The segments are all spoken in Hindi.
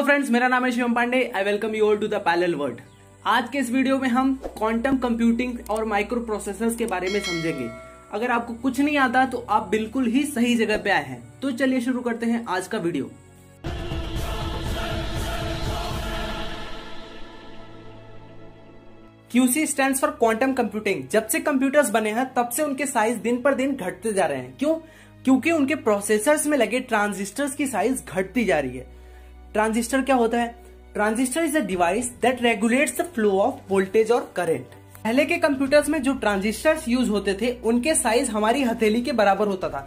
तो फ्रेंड्स, मेरा नाम है Shivam Pandey. I welcome you all to the parallel world. आज के इस वीडियो में हम क्वांटम कंप्यूटिंग और माइक्रो प्रोसेसर्स के बारे में समझेंगे। अगर आपको कुछ नहीं आता तो आप बिल्कुल ही सही जगह पे आए हैं। तो चलिए शुरू करते हैं आज का video. QC stands for quantum computing. जब से कंप्यूटर्स बने हैं तब से उनके साइज दिन पर दिन घटते जा रहे हैं। क्यों? क्योंकि उनके प्रोसेसर्स में लगे ट्रांजिस्टर्स की साइज घटती जा रही है। ट्रांजिस्टर क्या होता है? Transistor is a device that regulates the flow of voltage और करंट। पहले के कंप्यूटर्स में जो ट्रांजिस्टर्स यूज होते थे उनके साइज हमारी हथेली के बराबर होता था,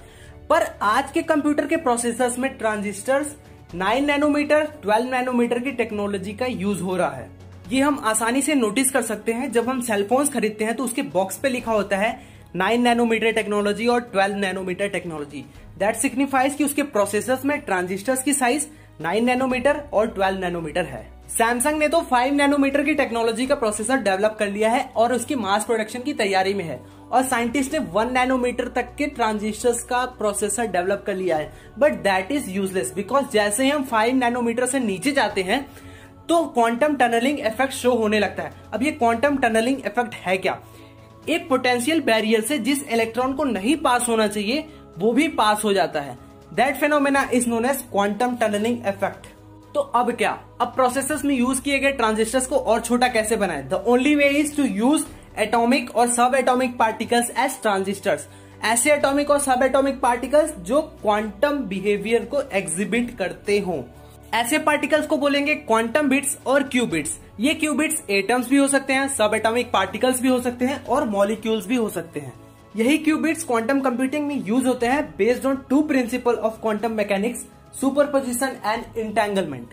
पर आज के कंप्यूटर के प्रोसेसर्स में ट्रांजिस्टर्स 9 नैनोमीटर 12 नैनोमीटर की टेक्नोलॉजी का यूज हो रहा है। ये हम आसानी से नोटिस कर सकते हैं। जब हम सेलफोन्स खरीदते हैं तो उसके बॉक्स पे लिखा होता है 9 नैनोमीटर टेक्नोलॉजी और 12 नैनोमीटर टेक्नोलॉजी। दैट सिग्निफाइज कि उसके प्रोसेसर्स में ट्रांजिस्टर्स की साइज 9 नैनोमीटर और 12 नैनोमीटर है। सैमसंग ने तो 5 नैनोमीटर की टेक्नोलॉजी का प्रोसेसर डेवलप कर लिया है और उसकी मास प्रोडक्शन की तैयारी में है, और साइंटिस्ट ने 1 नैनोमीटर तक के ट्रांजिस्टर्स का प्रोसेसर डेवलप कर लिया है। But that is useless because जैसे ही हम 5 नैनोमीटर से नीचे जाते हैं तो क्वांटम टनलिंग इफेक्ट शो होने लगता है। अब ये क्वांटम टनलिंग इफेक्ट है क्या? एक पोटेंशियल बैरियर से जिस इलेक्ट्रॉन को नहीं पास होना चाहिए वो भी पास हो जाता है। That phenomena is known as quantum tunneling effect. तो अब क्या? अब प्रोसेसर्स में यूज किए गए ट्रांजिस्टर्स को और छोटा कैसे बनाएं? The only way is to use atomic और subatomic particles as transistors. ऐसे एटॉमिक और सब एटॉमिक पार्टिकल्स जो क्वांटम बिहेवियर को एग्जिबिट करते हों। ऐसे पार्टिकल्स को बोलेंगे क्वांटम बिट्स और क्यूबिट्स। ये क्यूबिट्स एटम्स भी हो सकते हैं, सब एटॉमिक पार्टिकल्स भी हो सकते हैं और मॉलिक्यूल्स भी हो सकते हैं। यही क्यूबिट्स क्वांटम कंप्यूटिंग में यूज होते हैं based on 2 principle of quantum mechanics, superposition and entanglement.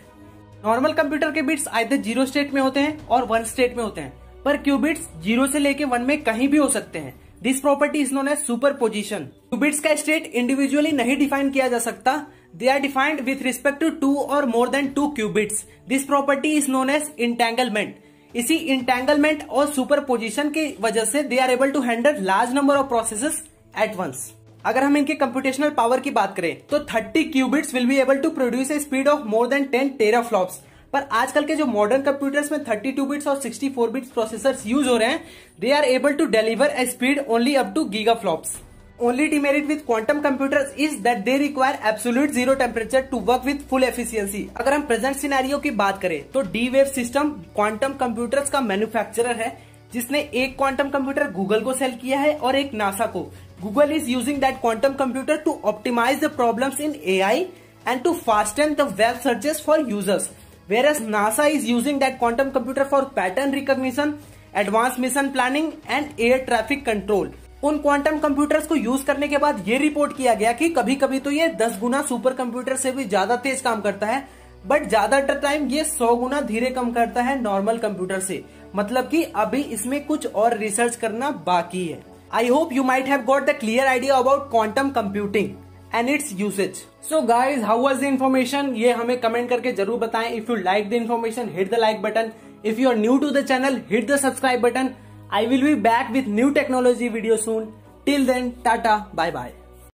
Normal computer के बिट्स आइदर 0 स्टेट में होते हैं और 1 स्टेट में होते हैं, पर क्यूबिट्स 0 से लेके 1 में कहीं भी हो सकते हैं। This property is known as superposition. Qubits का स्टेट इंडिविजुअली नहीं डिफाइन किया जा सकता। They are defined with respect to 2 or more than 2 qubits. This property is known as entanglement. इसी entanglement और superposition की वजह से they are able to handle large number of processes at once. अगर हम इनके computational power की बात करें तो 30 qubits will be able to produce a speed of more than 10 teraflops. पर आजकल के जो मॉडर्न कंप्यूटर्स में 32 बिट्स और 64 बिट्स प्रोसेसर्स यूज हो रहे हैं, they are able to deliver a speed only up to gigaflops. Only demerit with quantum computers is that they require absolute zero temperature to work with full efficiency. अगर हम प्रेजेंट सिनेरियो की बात करें तो D-Wave सिस्टम क्वांटम कंप्यूटर्स का मैन्युफैक्चरर है, जिसने एक क्वांटम कंप्यूटर गूगल को सेल किया है और एक नासा को। Google is using that quantum computer to optimize the problems in AI and to fasten the web searches for users, whereas NASA is using that quantum computer for pattern recognition, advanced mission planning and air traffic control. उन क्वांटम कंप्यूटर्स को यूज करने के बाद ये रिपोर्ट किया गया कि कभी कभी तो ये 10 गुना सुपर कंप्यूटर से भी ज्यादा तेज काम करता है, बट ज्यादातर टाइम ये 100 गुना धीरे काम करता है नॉर्मल कंप्यूटर से। मतलब कि अभी इसमें कुछ और रिसर्च करना बाकी है। I hope you might have got the clear idea about quantum computing and it's usage. So guys, how was the information? ये हमें कमेंट करके जरूर बताएं। If you like the information, hit the like button. If you are new to the channel, hit the subscribe button. I will be back with new technology video soon. Till then, tata, bye bye.